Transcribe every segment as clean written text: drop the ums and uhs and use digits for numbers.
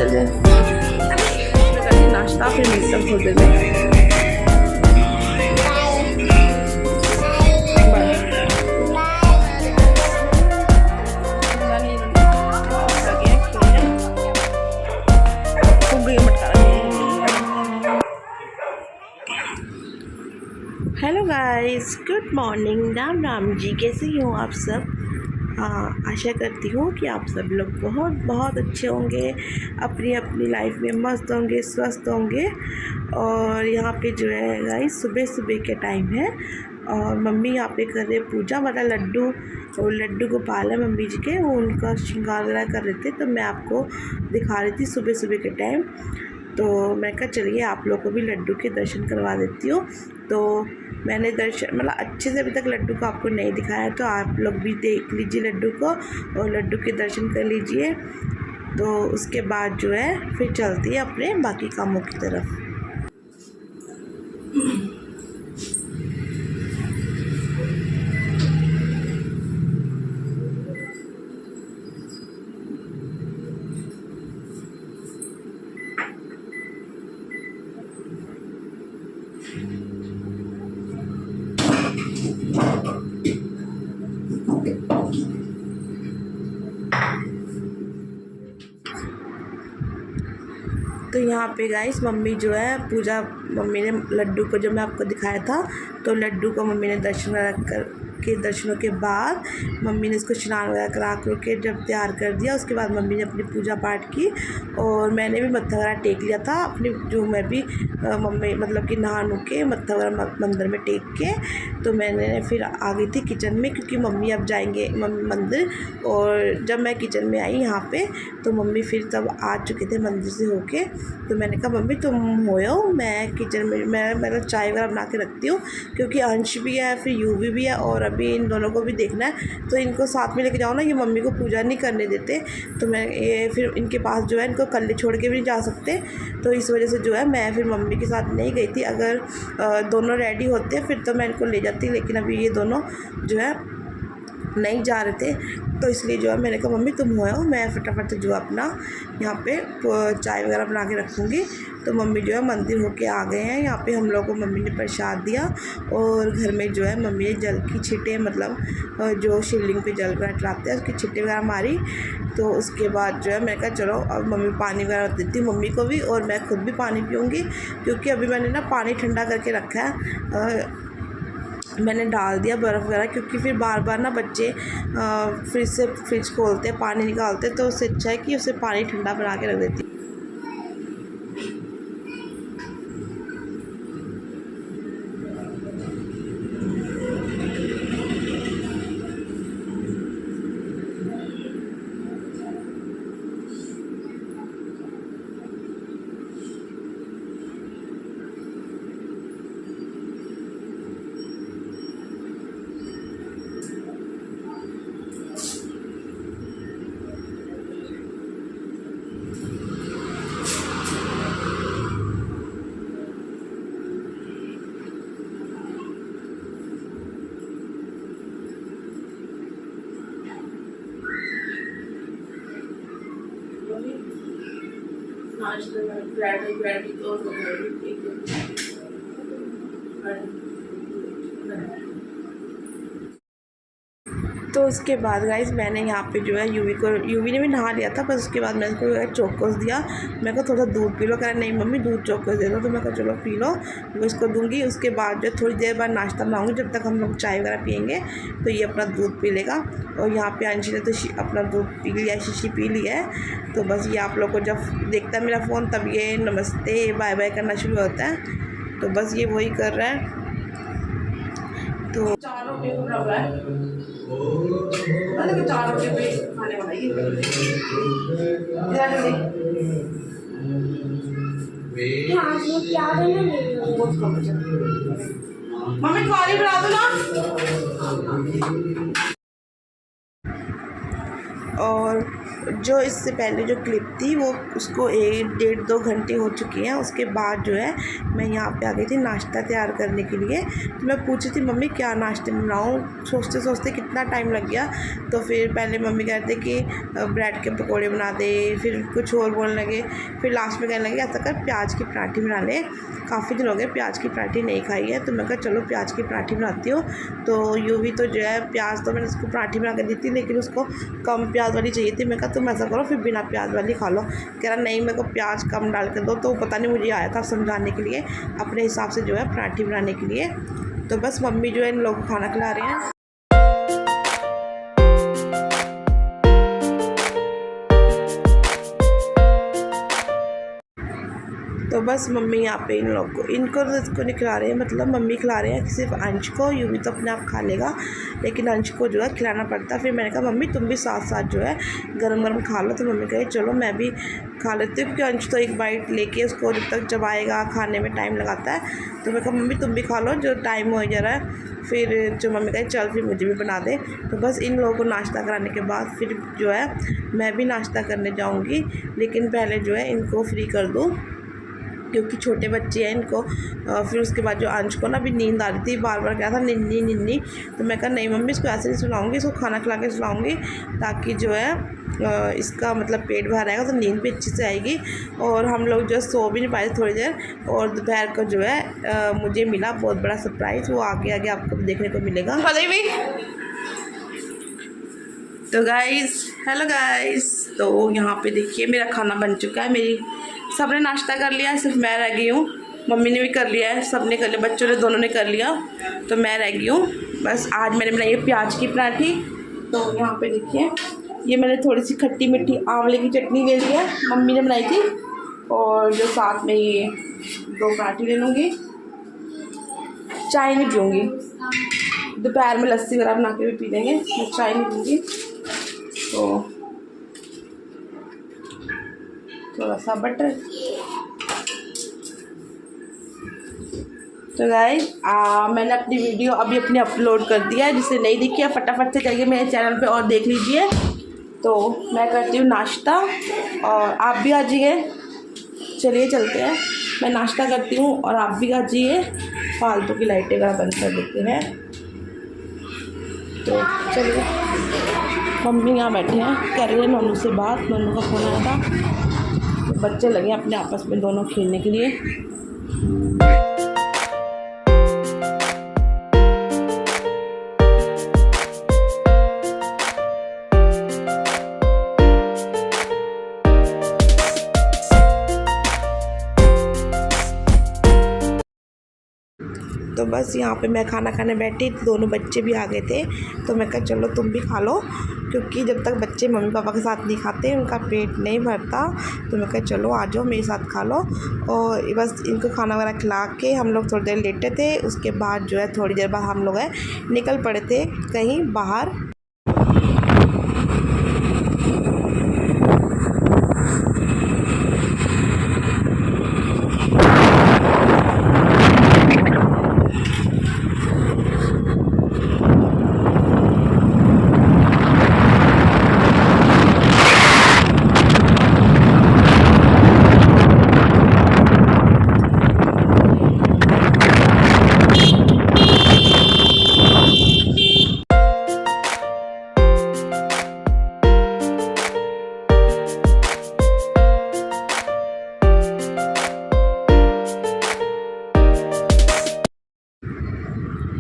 बजे करती नाश्ता, फिर मिलते हैं थोड़ी देर में। Hello guys, good morning, Ram Ram ji. कैसे हो आप सब? आशा करती हूँ कि आप सब लोग बहुत बहुत अच्छे होंगे, अपनी अपनी लाइफ में मस्त होंगे, स्वस्थ होंगे। और यहाँ पे जो है गाइस सुबह सुबह के टाइम है और मम्मी यहाँ पे कर रहे पूजा, मतलब लड्डू और लड्डू गोपाल है मम्मी जी के, वो उनका श्रृंगार वगैरह कर रहे थे। तो मैं आपको दिखा रही थी सुबह सुबह के टाइम। तो मैं कहा चलिए आप लोग को भी लड्डू के दर्शन करवा देती हूँ। तो मैंने दर्शन मतलब अच्छे से अभी तक लड्डू को आपको नहीं दिखाया, तो आप लोग भी देख लीजिए लड्डू को और लड्डू के दर्शन कर लीजिए। तो उसके बाद जो है फिर चलती है अपने बाकी कामों की तरफ। तो यहाँ पे गाइस मम्मी जो है पूजा, मम्मी ने लड्डू को जो मैं आपको दिखाया था, तो लड्डू को मम्मी ने दर्शनों के बाद मम्मी ने इसको स्नान वगैरह करा के जब तैयार कर दिया, उसके बाद मम्मी ने अपनी पूजा पाठ की और मैंने भी मत्था वगैरह टेक लिया था अपनी, जो मैं भी मम्मी मतलब कि नहा नु के मत्था वगैरह मंदिर में टेक के। तो मैंने फिर आ गई थी किचन में, क्योंकि मम्मी अब जाएंगे मंदिर। और जब मैं किचन में आई यहाँ पे, तो मम्मी फिर तब आ चुके थे मंदिर से होके। तो मैंने कहा मम्मी तुम हो, मैं किचन में मैं चाय वगैरह बना के रखती हूँ, क्योंकि अंश भी है फिर यूवी भी है और अभी इन दोनों को भी देखना है, तो इनको साथ में लेके जाओ ना, ये मम्मी को पूजा नहीं करने देते। तो मैं ये फिर इनके पास जो है इनको कल्ले छोड़ के भी नहीं जा सकते, तो इस वजह से जो है मैं फिर मम्मी के साथ नहीं गई थी। अगर दोनों रेडी होते फिर तो मैं इनको ले जाती, लेकिन अभी ये दोनों जो है नहीं जा रहे थे, तो इसलिए जो है मैंने कहा मम्मी तुम हो, मैं फटाफट से जो अपना यहाँ पे चाय वगैरह बना के रखूँगी। तो मम्मी जो है मंदिर होके आ गए हैं। यहाँ पे हम लोगों को मम्मी ने प्रसाद दिया और घर में जो है मम्मी ने जल की छिटे, मतलब जो शिवलिंग पे जल वगैरह चढ़ाते हैं उसकी छिटे वगैरह मारी। तो उसके बाद जो है मैं कहा चलो अब मम्मी पानी वगैरह देती हूँ मम्मी को भी, और मैं खुद भी पानी पीऊँगी, क्योंकि अभी मैंने ना पानी ठंडा करके रखा है, मैंने डाल दिया बर्फ़ वगैरह, क्योंकि फिर बार बार ना बच्चे फिर से फ्रिज खोलते पानी निकालते, तो उससे अच्छा है कि उसे पानी ठंडा बना के रख देती। तो उसके बाद गाइस मैंने यहाँ पे जो है यूवी ने भी नहा लिया था, बस उसके बाद मैंने उसको चोकोस दिया। मैं को थोड़ा दूध पी लो, कह रहा नहीं मम्मी दूध चोकोस दे दो, तो मैं कहा चलो पी लो, वो इसको दूंगी। उसके बाद जो थोड़ी देर बाद नाश्ता बनाऊंगी, जब तक हम लोग चाय वगैरह पियेंगे तो ये अपना दूध पी लेगा। और यहाँ पे अंशी ने तो अपना दूध पी लिया, शीशी पी लिया है। तो बस ये आप लोग को जब देखता है मेरा फ़ोन तब ये नमस्ते बाय बाय करना शुरू होता है, तो बस ये वही कर रहा है। तो चार रोटी खाने वाला मम्मी खाली बना दो ना। और जो इससे पहले जो क्लिप थी वो उसको 1-1.5-2 घंटे हो चुके हैं। उसके बाद जो है मैं यहाँ पे आ गई थी नाश्ता तैयार करने के लिए। तो मैं पूछी थी मम्मी क्या नाश्ते में बनाऊँ, सोचते सोचते कितना टाइम लग गया। तो फिर पहले मम्मी कहते कि ब्रेड के पकौड़े बना दे, फिर कुछ और बोलने लगे, फिर लास्ट में कहने लगे ऐसा कर प्याज की पराठी बना ले, काफ़ी दिन हो गए प्याज की पराठी नहीं खाई है। तो मैं कहा चलो प्याज की पराठी बनाती हूँ। तो यूवी तो जो है प्याज तो मैंने उसको पराठी बना के दी थी, लेकिन उसको कम प्याज वाली चाहिए थी। मैं कहा तुम ऐसा करो फिर बिना प्याज वाली खा लो। कह रहा नहीं मेरे को प्याज कम डाल के दो। तो पता नहीं मुझे आया था समझाने के लिए अपने हिसाब से जो है पराठी बनाने के लिए। तो बस मम्मी जो है इन लोगों को खाना खिला रहे हैं। तो बस मम्मी यहाँ पे इन लोग को इनको नहीं खिला रहे हैं, मतलब मम्मी खिला रहे हैं सिर्फ अंश को। यूवी तो अपने आप खा लेगा, लेकिन अंश को जो है खिलाना पड़ता है। फिर मैंने कहा मम्मी तुम भी साथ साथ जो है गरम गरम खा लो। तो मम्मी कहे चलो मैं भी खा लेती हूँ, क्योंकि अंश तो एक बाइट लेके उसको जब तक चबाएगा खाने में टाइम लगाता है। तो मैं कहा मम्मी तुम भी खा लो, जो टाइम हो जा रहा है। फिर जो मम्मी कहे चल फिर मुझे भी बना दे। तो बस इन लोगों को नाश्ता कराने के बाद फिर जो है मैं भी नाश्ता करने जाऊँगी, लेकिन पहले जो है इनको फ्री कर दूँ क्योंकि छोटे बच्चे हैं इनको। फिर उसके बाद जो अंश को ना अभी नींद आ रही थी, बार बार कहा था निन्नी निन्नी। तो मैं कहा नहीं मम्मी इसको ऐसे नहीं सुलाऊंगी, इसको खाना खिला के सुलाऊंगी ताकि जो है इसका मतलब पेट भर आएगा तो नींद भी अच्छी से आएगी। और हम लोग जो सो भी नहीं पाए थोड़ी देर। और दोपहर को जो है मुझे मिला बहुत बड़ा सरप्राइज़, वो आगे आगे आपको देखने को मिलेगा। तो गाइस हेलो गाइस, तो यहाँ पे देखिए मेरा खाना बन चुका है। मेरी सबने नाश्ता कर लिया है, सिर्फ मैं रह गई हूँ। मम्मी ने भी कर लिया है, सब ने कर लिया, बच्चों ने दोनों ने कर लिया, तो मैं रह गई हूँ। बस आज मैंने बनाई है प्याज की पराठी। तो यहाँ पे देखिए ये मैंने थोड़ी सी खट्टी मीठी आंवले की चटनी ले ली है, मम्मी ने बनाई थी। और जो साथ में ये 2 पराठी ले लूँगी। चाय नहीं पीऊँगी, दोपहर में लस्सी वगैरह बना के भी पी लेंगे, मैं चाय नहीं पीऊँगी। तो थोड़ा सा बटर। तो गाइस मैंने अपनी वीडियो अभी अपने अपलोड कर दिया है, जिसे नहीं देखी है फटाफट से जाइए मेरे चैनल पे और देख लीजिए। तो मैं करती हूँ नाश्ता और आप भी आ जाइए। चलिए चलते हैं, मैं नाश्ता करती हूँ और आप भी आ जाइए। फालतू की लाइटें वगैरह बंद कर देते हैं। तो चलिए, मम्मी यहाँ बैठे हैं कर रहे हैं नोनू से बात। नोनू का फ़ोन आया था, बच्चे लगे अपने आपस में दोनों खेलने के लिए। तो बस यहाँ पे मैं खाना खाने बैठी, दोनों बच्चे भी आ गए थे। तो मैं कहा चलो तुम भी खा लो, क्योंकि जब तक बच्चे मम्मी पापा के साथ नहीं खाते उनका पेट नहीं भरता। तो मैं कहा चलो आ जाओ मेरे साथ खा लो। और बस इनको खाना वगैरह खिला के हम लोग थोड़ी देर लेटे थे। उसके बाद जो है थोड़ी देर बाद हम लोग निकल पड़े थे कहीं बाहर।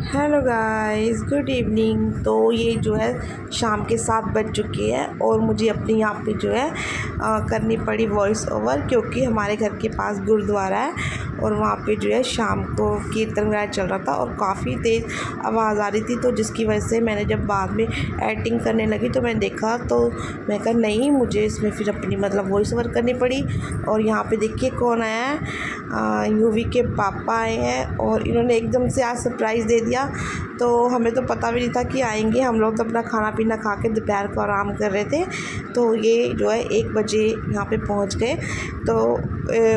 Hello guys, good evening. तो ये जो है शाम के 7 बज चुके हैं और मुझे अपने यहाँ पे जो है करनी पड़ी वॉइस ओवर, क्योंकि हमारे घर के पास गुरुद्वारा है और वहाँ पे जो है शाम को कीर्तन वगैरह चल रहा था और काफ़ी तेज़ आवाज़ आ रही थी। तो जिसकी वजह से मैंने जब बाद में एडिटिंग करने लगी तो मैंने देखा, तो मैं कहा नहीं मुझे इसमें फिर अपनी मतलब वॉइस ओवर करनी पड़ी। और यहाँ पे देखिए कौन आया है, यूवी के पापा आए हैं और इन्होंने एकदम से आज सरप्राइज़ दे दिया। तो हमें तो पता भी नहीं था कि आएंगे। हम लोग तो अपना खाना पीना खा के दोपहर को आराम कर रहे थे। तो ये जो है 1 बजे यहाँ पे पहुँच गए। तो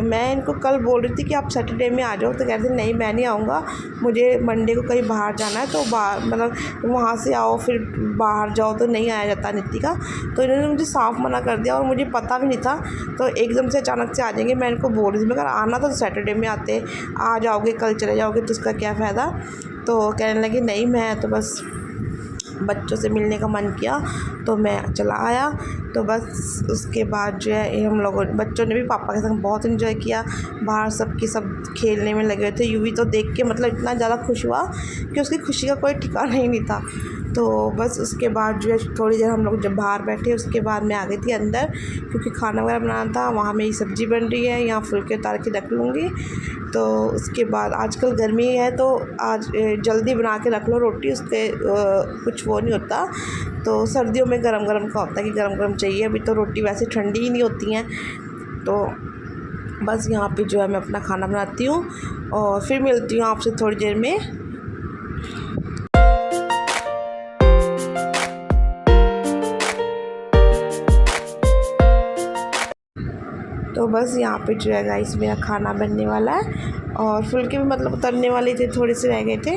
मैं इनको कल बोल रही थी कि आप सैटरडे में आ जाओ, तो कहते नहीं मैं नहीं आऊँगा, मुझे मंडे को कहीं बाहर जाना है, तो बाहर मतलब वहाँ से आओ फिर बाहर जाओ, तो नहीं आया जाता नित्ती का। तो इन्होंने मुझे साफ़ मना कर दिया और मुझे पता भी नहीं था। तो एकदम से अचानक से आ जाएंगे, मैं इनको बोल रही थी मगर आना तो सैटरडे में आते, आ जाओगे कल चले जाओगे तो उसका क्या फ़ायदा। तो कहने लगे नहीं मैं तो बस बच्चों से मिलने का मन किया तो मैं चला आया। तो बस उसके बाद जो है हम लोगों बच्चों ने भी पापा के संग बहुत इन्जॉय किया, बाहर सब खेलने में लगे हुए थे। यूवी तो देख के मतलब इतना ज़्यादा खुश हुआ कि उसकी खुशी का कोई ठिकाना ही नहीं था। तो बस उसके बाद जो है थोड़ी देर हम लोग जब बाहर बैठे, उसके बाद मैं आ गई थी अंदर क्योंकि खाना वगैरह बनाना था। वहाँ मेरी सब्ज़ी बन रही है, यहाँ फुलके उतार के रख लूँगी। तो उसके बाद आजकल गर्मी है तो आज जल्दी बना के रख लो रोटी, उसके कुछ वो नहीं होता। तो सर्दियों में गरम गरम का होता है कि गरम गरम चाहिए। अभी तो रोटी वैसे ठंडी ही नहीं होती हैं। तो बस यहाँ पे जो है मैं अपना खाना बनाती हूँ और फिर मिलती हूँ आपसे थोड़ी देर में। तो बस यहाँ पे जो है गाइस मेरा खाना बनने वाला है और फुलके भी मतलब उतरने वाले थे, थोड़े से रह गए थे,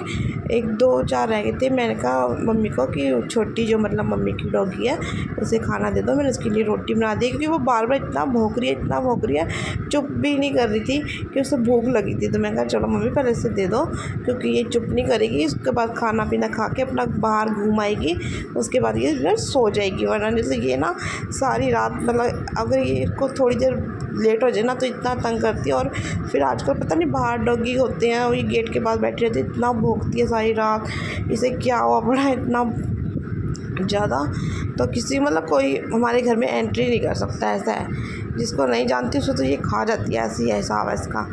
1 2 4 रह गए थे। मैंने कहा मम्मी को कि छोटी जो मतलब मम्मी की डॉगी है उसे खाना दे दो। मैंने उसके लिए रोटी बना दी क्योंकि वो बार बार इतना भौंक रही है, चुप भी नहीं कर रही थी कि उसे भूख लगी थी। तो मैं कहा चलो मम्मी पहले इसे दे दो क्योंकि ये चुप नहीं करेगी, उसके बाद खाना पीना खा के अपना बाहर घूम आएगी, उसके बाद ये सो जाएगी। वरना जैसे ये ना सारी रात मतलब अगर ये इसको थोड़ी देर लेट हो जाए ना तो इतना तंग करती है। और फिर आजकल पता नहीं बाहर डॉगी होते हैं और ये गेट के पास बैठी रहती है, इतना भौंकती है सारी रात। इसे क्या हुआ पड़ा है इतना ज़्यादा। तो किसी मतलब कोई हमारे घर में एंट्री नहीं कर सकता, ऐसा है। जिसको नहीं जानती उसको तो ये खा जाती है, ऐसी है हिसाब है इसका।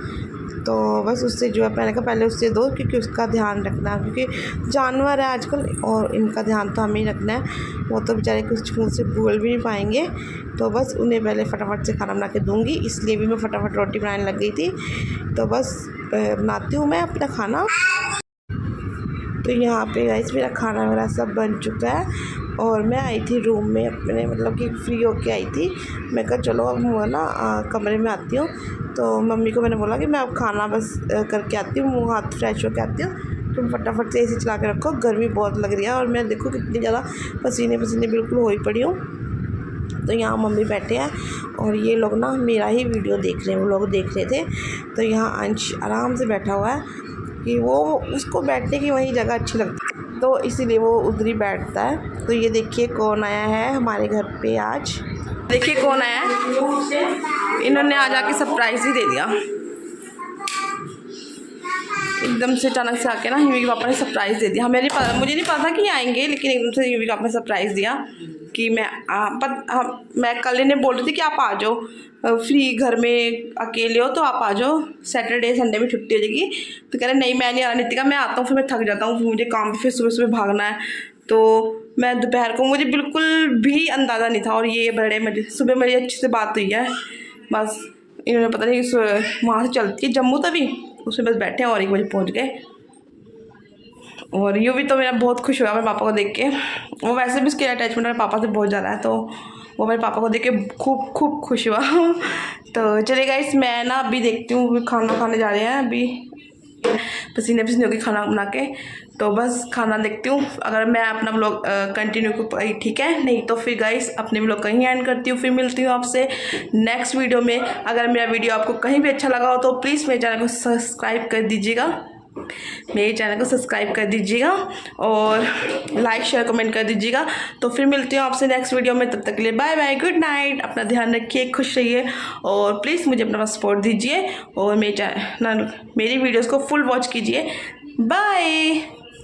तो बस उससे जो है मैंने कहा पहले उससे दो क्योंकि उसका ध्यान रखना है, क्योंकि जानवर है आजकल और इनका ध्यान तो हमें ही रखना है। वो तो बेचारे कुछ मुँह से बोल भी नहीं पाएंगे। तो बस उन्हें पहले फटाफट से खाना बना के दूँगी, इसलिए भी मैं फटाफट रोटी बनाने लग गई थी। तो बस बनाती हूँ मैं अपना खाना। तो यहाँ पे गाइस मेरा खाना वगैरह सब बन चुका है और मैं आई थी रूम में अपने मतलब कि फ्री होके आई थी। मैं कहा चलो अब मैं ना कमरे में आती हूँ। तो मम्मी को मैंने बोला कि मैं अब खाना बस करके आती हूँ, मुँह हाथ फ्रेश होके आती हूँ। तुम फटाफट से एसी चला के रखो, गर्मी बहुत लग रही है और मैं देखो कितनी ज़्यादा पसीने बिल्कुल हो ही पड़ी हूँ। तो यहाँ मम्मी बैठे हैं और ये लोग ना मेरा ही वीडियो देख रहे हैं, वो लोग देख रहे थे। तो यहाँ अंश आराम से बैठा हुआ है कि वो उसको बैठने की वही जगह अच्छी लगती है, तो इसीलिए वो उधर ही बैठता है। तो ये देखिए कौन आया है हमारे घर पे आज, देखिए कौन आया है। इन्होंने आज आके सरप्राइज़ ही दे दिया एकदम से, अचानक से आके ना यूवी के पापा ने सरप्राइज़ दे दिया। मुझे नहीं पता था कि आएंगे, लेकिन एकदम से यूवी के पापा ने सरप्राइज़ दिया कि मैं कल इन्हें बोल रही थी कि आप आ जाओ, फ्री घर में अकेले हो तो आप आ जाओ, सैटरडे संडे में छुट्टी हो जाएगी। तो कह रहे नहीं मैं नहीं आ रहा नितिका, मैं आता हूँ फिर मैं थक जाता हूँ, मुझे काम पे फिर सुबह भागना है। तो मैं दोपहर को, मुझे बिल्कुल भी अंदाज़ा नहीं था। और ये बड़े मुझे सुबह मेरी अच्छी से बात हुई है, बस इन्होंने पता नहीं वहाँ से चलती है जम्मू तभी, उसमें बस बैठे हैं और 1 बजे पहुँच गए। और यूँ भी तो मेरा बहुत खुश हुआ मेरे पापा को देख के, वो वैसे भी उसके अटैचमेंट मेरे पापा से बहुत ज़्यादा है, तो वो मेरे पापा को देख के खूब खुश हुआ। तो चलिए गाइस मैं ना अभी देखती हूँ, खाना खाने जा रहे हैं अभी, पसीने होकर खाना बना के। तो बस खाना देखती हूँ, अगर मैं अपना व्लॉग कंटिन्यू को ठीक है, नहीं तो फिर गाइस अपने व्लॉग कहीं एंड करती हूँ। फिर मिलती हूँ आपसे नेक्स्ट वीडियो में। अगर मेरा वीडियो आपको कहीं भी अच्छा लगा हो तो प्लीज़ मेरे चैनल को सब्सक्राइब कर दीजिएगा, और लाइक शेयर कमेंट कर दीजिएगा। तो फिर मिलती हूँ आपसे नेक्स्ट वीडियो में, तब तक के लिए बाय बाय, गुड नाइट, अपना ध्यान रखिए, खुश रहिए और प्लीज़ मुझे अपना सपोर्ट दीजिए और मेरी वीडियोस को फुल वॉच कीजिए। बाय।